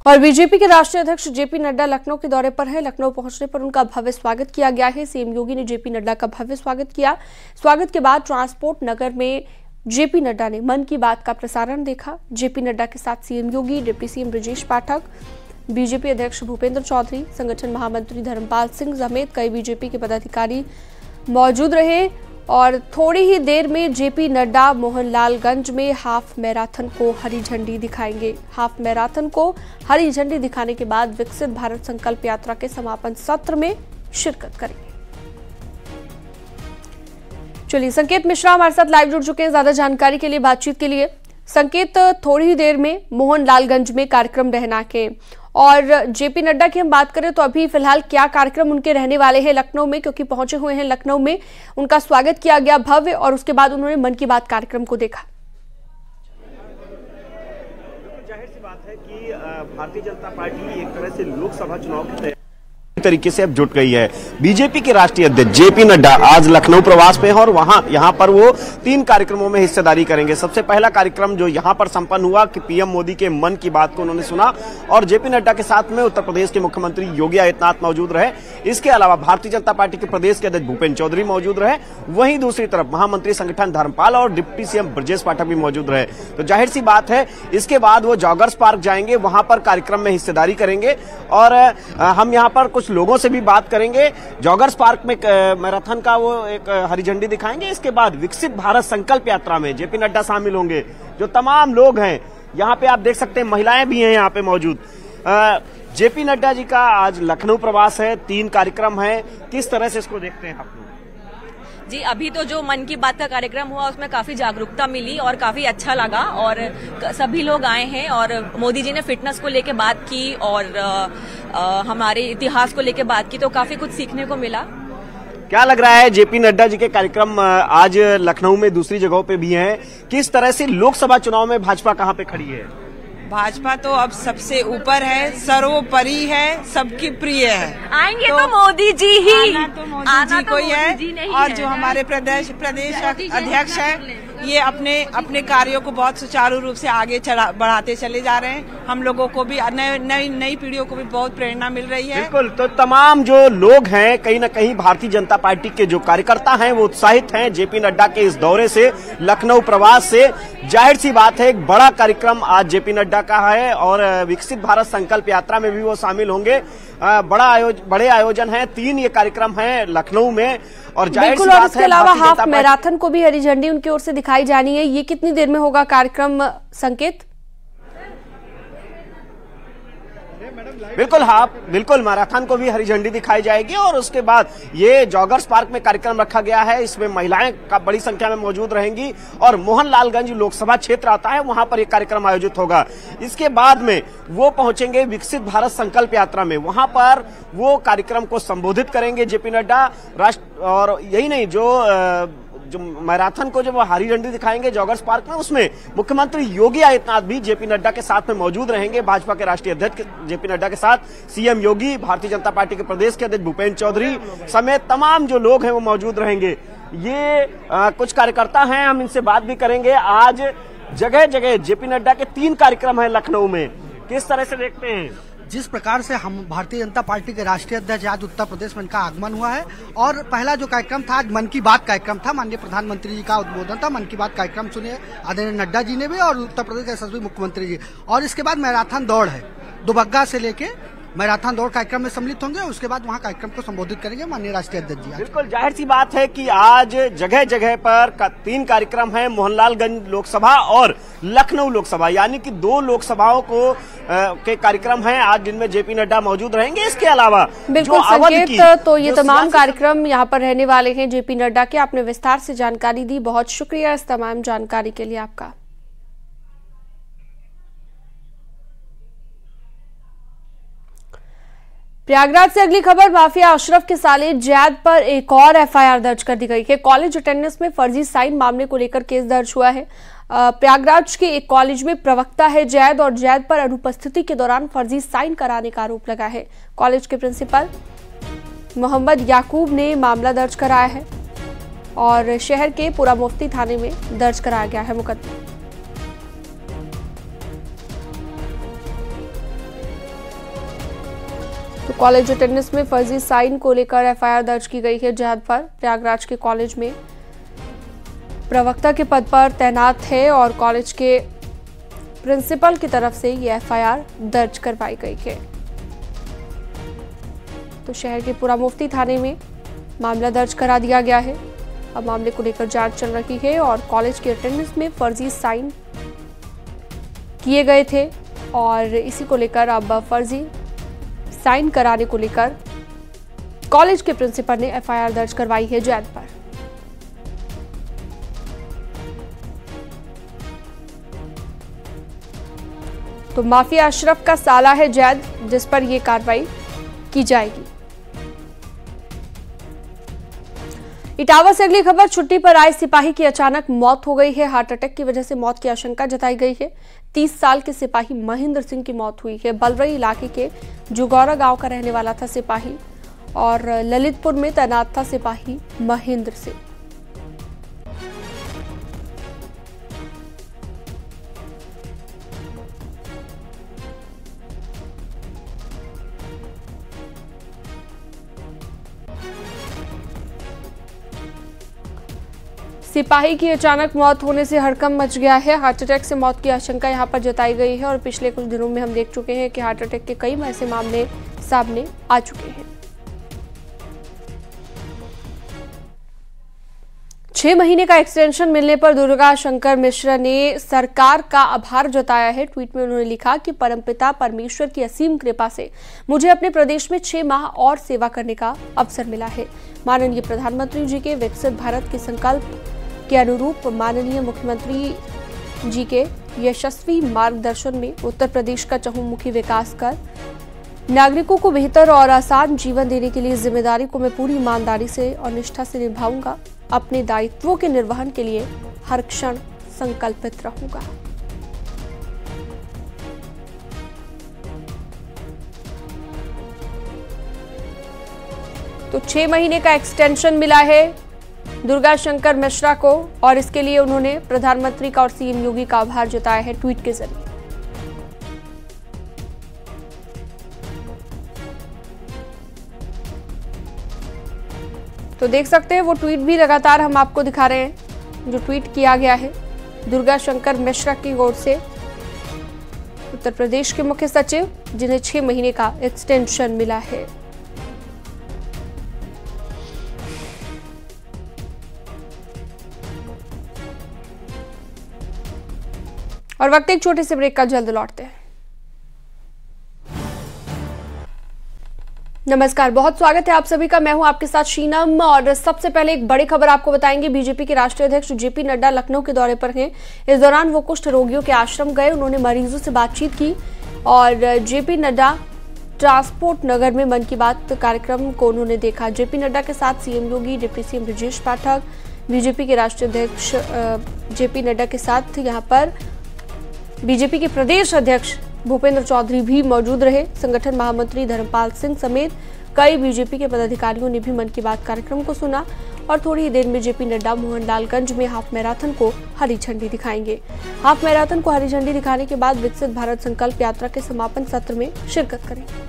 और बीजेपी के राष्ट्रीय अध्यक्ष जेपी नड्डा लखनऊ के दौरे पर है। लखनऊ पहुंचने पर उनका भव्य स्वागत किया गया है। सीएम योगी ने जेपी नड्डा का भव्य स्वागत किया। स्वागत के बाद ट्रांसपोर्ट नगर में जेपी नड्डा ने मन की बात का प्रसारण देखा। जेपी नड्डा के साथ सीएम योगी, deputy CM Brajesh Pathak, BJP अध्यक्ष भूपेंद्र चौधरी, संगठन महामंत्री धर्मपाल सिंह समेत कई बीजेपी के पदाधिकारी मौजूद रहे। और थोड़ी ही देर में जेपी नड्डा मोहनलालगंज में हाफ मैराथन को हरी झंडी दिखाएंगे। हाफ मैराथन को हरी झंडी दिखाने के बाद विकसित भारत संकल्प यात्रा के समापन सत्र में शिरकत करेंगे। चलिए, संकेत मिश्रा हमारे साथ लाइव जुड़ चुके हैं ज्यादा जानकारी के लिए, बातचीत के लिए। संकेत, थोड़ी ही देर में मोहनलालगंज में कार्यक्रम रहना के, और जेपी नड्डा की हम बात करें तो अभी फिलहाल क्या कार्यक्रम उनके रहने वाले हैं लखनऊ में, क्योंकि पहुंचे हुए हैं लखनऊ में, उनका स्वागत किया गया भव्य और उसके बाद उन्होंने मन की बात कार्यक्रम को देखा। जाहिर सी बात है कि भारतीय जनता पार्टी एक तरह से लोकसभा चुनाव की तरीके से अब जुट गई है। बीजेपी के राष्ट्रीय अध्यक्ष जेपी नड्डा आज लखनऊ प्रवास पे हैं और यहाँ पर वो 3 कार्यक्रमों में हिस्सेदारी करेंगे। सबसे पहला कार्यक्रम जो यहाँ पर संपन्न हुआ कि पीएम मोदी के मन की बात को उन्होंने सुना और जेपी नड्डा के साथ में उत्तर प्रदेश के मुख्यमंत्री योगी आदित्यनाथ मौजूद रहे। इसके अलावा भारतीय जनता पार्टी के प्रदेश के अध्यक्ष भूपेंद्र चौधरी मौजूद रहे। वहीं दूसरी तरफ महामंत्री संगठन धर्मपाल और डिप्टी सीएम ब्रजेश पाठक भी मौजूद रहे। तो जाहिर सी बात है इसके बाद वो जॉगर्स पार्क जाएंगे, वहां पर कार्यक्रम में हिस्सेदारी करेंगे और हम यहाँ पर कुछ लोगों से भी बात करेंगे। जॉगर्स पार्क में मैराथन का वो एक हरी झंडी दिखाएंगे। इसके बाद विकसित भारत संकल्प यात्रा में जेपी नड्डा शामिल होंगे। जो तमाम लोग हैं यहाँ पे आप देख सकते हैं, महिलाएं भी हैं यहाँ पे मौजूद। जेपी नड्डा जी का आज लखनऊ प्रवास है, 3 कार्यक्रम है, किस तरह से इसको देखते हैं आप लोग? जी, अभी तो जो मन की बात का कार्यक्रम हुआ उसमें काफी जागरूकता मिली और काफी अच्छा लगा और सभी लोग आए हैं और मोदी जी ने फिटनेस को लेके बात की और हमारे इतिहास को लेके बात की, तो काफी कुछ सीखने को मिला। क्या लग रहा है जेपी नड्डा जी के कार्यक्रम आज लखनऊ में दूसरी जगहों पे भी हैं, किस तरह से लोकसभा चुनाव में भाजपा कहाँ पे खड़ी है? भाजपा तो अब सबसे ऊपर है, सर्वोपरि है, सबकी प्रिय है। आएंगे तो मोदी जी ही, आना तो मोदी जी को ही है। और जो हमारे प्रदेश अध्यक्ष है ये अपने कार्यों को बहुत सुचारू रूप से आगे बढ़ाते चले जा रहे हैं। हम लोगों को भी नई पीढ़ियों को भी बहुत प्रेरणा मिल रही है। बिल्कुल, तो तमाम जो लोग हैं कहीं न कहीं भारतीय जनता पार्टी के जो कार्यकर्ता हैं वो उत्साहित हैं जेपी नड्डा के इस दौरे से, लखनऊ प्रवास से। जाहिर सी बात है एक बड़ा कार्यक्रम आज जेपी नड्डा का है और विकसित भारत संकल्प यात्रा में भी वो शामिल होंगे। बड़े आयोजन हैं, 3 ये कार्यक्रम हैं लखनऊ में और जाहिर सी बात है इसके अलावा हाफ मैराथन को भी हरी झंडी उनकी ओर से दिखाई जानी है। ये कितनी देर में होगा कार्यक्रम, संकेत? बिल्कुल मैराथन को भी हरी झंडी दिखाई जाएगी और उसके बाद ये जॉगर्स पार्क में कार्यक्रम रखा गया है। इसमें महिलाएं का बड़ी संख्या में मौजूद रहेंगी और मोहनलालगंज लोकसभा क्षेत्र आता है, वहां पर एक कार्यक्रम आयोजित होगा। इसके बाद में वो पहुंचेंगे विकसित भारत संकल्प यात्रा में, वहां पर वो कार्यक्रम को संबोधित करेंगे जेपी नड्डा। और यही नहीं, जो मैराथन को जब वो हरी झंडी दिखाएंगे जॉगर्स पार्क में, उसमें मुख्यमंत्री योगी आदित्यनाथ भी जेपी नड्डा के साथ में मौजूद रहेंगे। भाजपा के राष्ट्रीय अध्यक्ष जेपी नड्डा के साथ सीएम योगी, भारतीय जनता पार्टी के प्रदेश के अध्यक्ष भूपेंद्र चौधरी समेत तमाम जो लोग हैं वो मौजूद रहेंगे। ये कुछ कार्यकर्ता हैं, हम इनसे बात भी करेंगे। आज जगह जगह जेपी नड्डा के 3 कार्यक्रम है लखनऊ में, किस तरह से देखते हैं? जिस प्रकार से हम भारतीय जनता पार्टी के राष्ट्रीय अध्यक्ष आज उत्तर प्रदेश में इनका आगमन हुआ है और पहला जो कार्यक्रम था आज मन की बात कार्यक्रम था, माननीय प्रधानमंत्री जी का उद्बोधन था। मन की बात कार्यक्रम सुने आदरणीय नड्डा जी ने भी और उत्तर प्रदेश के यशस्वी मुख्यमंत्री जी। और इसके बाद मैराथन दौड़ है, दुबग्गा से लेके मैराथन दौड़ कार्यक्रम में सम्मिलित होंगे और उसके बाद वहां कार्यक्रम को संबोधित करेंगे माननीय राष्ट्रीय अध्यक्ष जी। बिल्कुल, जाहिर सी बात है कि आज जगह जगह पर 3 कार्यक्रम है, मोहनलालगंज लोकसभा और लखनऊ लोकसभा, यानी कि 2 लोकसभाओं को के कार्यक्रम हैं आज जिनमें जेपी नड्डा मौजूद रहेंगे। इसके अलावा बिल्कुल संकेत, तो ये तमाम कार्यक्रम यहाँ पर रहने वाले हैं जेपी नड्डा के। आपने विस्तार से जानकारी दी, बहुत शुक्रिया इस तमाम जानकारी के लिए आपका। प्रयागराज से अगली खबर, माफिया अशरफ के साले जैद पर एक और एफआईआर दर्ज कर दी गई है। कॉलेज अटेंडेंस में फर्जी साइन मामले को लेकर केस दर्ज हुआ है। प्रयागराज के एक कॉलेज में प्रवक्ता है जैद और जैद पर अनुपस्थिति के दौरान फर्जी साइन कराने का आरोप लगा है। कॉलेज के प्रिंसिपल मोहम्मद याकूब ने मामला दर्ज कराया है और शहर के पुरा मुफ्ती थाने में दर्ज कराया गया है मुकदमा। तो कॉलेज अटेंडेंस में फर्जी साइन को लेकर एफआईआर दर्ज की गई है जहाद पर। प्रयागराज के कॉलेज में प्रवक्ता के पद पर तैनात है और कॉलेज के प्रिंसिपल की तरफ से ये एफआईआर दर्ज करवाई गई है। तो शहर के पूरा मुफ्ती थाने में मामला दर्ज करा दिया गया है। अब मामले को लेकर जांच चल रही है और कॉलेज के अटेंडेंस में फर्जी साइन किए गए थे और इसी को लेकर अब फर्जी साइन कराने को लेकर कॉलेज के प्रिंसिपल ने एफआईआर दर्ज करवाई है जैद पर। तो माफिया अशरफ का साला है जैद, जिस पर यह कार्रवाई की जाएगी। इटावा से अगली खबर, छुट्टी पर आए सिपाही की अचानक मौत हो गई है। हार्ट अटैक की वजह से मौत की आशंका जताई गई है। 30 साल के सिपाही महेंद्र सिंह की मौत हुई है। बलरई इलाके के जुगौरा गांव का रहने वाला था सिपाही और ललितपुर में तैनात था सिपाही महेंद्र सिंह। सिपाही की अचानक मौत होने से हड़कंप मच गया है। हार्ट अटैक से मौत की आशंका यहां पर जताई गई है और पिछले कुछ दिनों में हम देख चुके हैं कि हार्ट अटैक के कई ऐसे मामले सामने आ चुके हैं। 6 महीने का एक्सटेंशन मिलने पर दुर्गा शंकर मिश्रा ने सरकार का आभार जताया है। ट्वीट में उन्होंने लिखा कि परमपिता परमेश्वर की असीम कृपा से मुझे अपने प्रदेश में 6 माह और सेवा करने का अवसर मिला है। माननीय प्रधानमंत्री जी के विकसित भारत के संकल्प के अनुरूप माननीय मुख्यमंत्री जी के यशस्वी मार्गदर्शन में उत्तर प्रदेश का चहुमुखी विकास कर नागरिकों को बेहतर और आसान जीवन देने के लिए जिम्मेदारी को मैं पूरी ईमानदारी से और निष्ठा से निभाऊंगा। अपने दायित्वों के निर्वहन के लिए हर क्षण संकल्पित रहूंगा। तो 6 महीने का एक्सटेंशन मिला है दुर्गा शंकर मिश्रा को और इसके लिए उन्होंने प्रधानमंत्री का और सीएम योगी का आभार जताया है ट्वीट के जरिए। तो देख सकते हैं वो ट्वीट भी लगातार हम आपको दिखा रहे हैं जो ट्वीट किया गया है दुर्गा शंकर मिश्रा की ओर से, उत्तर प्रदेश के मुख्य सचिव, जिन्हें 6 महीने का एक्सटेंशन मिला है। और वक्त एक छोटे से ब्रेक का, जल्द लौटते हैं। नमस्कार, बहुत स्वागत है आप सभी का। मैं हूं आपके साथ शीनम और सबसे पहले एक बड़ी खबर आपको बताएंगे। बीजेपी के राष्ट्रीय अध्यक्ष जेपी नड्डा लखनऊ के दौरे पर हैं। इस दौरान वो कुष्ठ रोगियों के आश्रम गए, उन्होंने मरीजों से बातचीत की और जेपी नड्डा ट्रांसपोर्ट नगर में मन की बात कार्यक्रम को उन्होंने देखा। जेपी नड्डा के साथ सीएम योगी, deputy CM Brajesh Pathak, BJP के राष्ट्रीय अध्यक्ष जेपी नड्डा के साथ यहाँ पर बीजेपी के प्रदेश अध्यक्ष भूपेंद्र चौधरी भी मौजूद रहे। संगठन महामंत्री धर्मपाल सिंह समेत कई बीजेपी के पदाधिकारियों ने भी मन की बात कार्यक्रम को सुना और थोड़ी ही देर में जेपी नड्डा मोहनलालगंज में हाफ मैराथन को हरी झंडी दिखाएंगे। हाफ मैराथन को हरी झंडी दिखाने के बाद विकसित भारत संकल्प यात्रा के समापन सत्र में शिरकत करेंगे।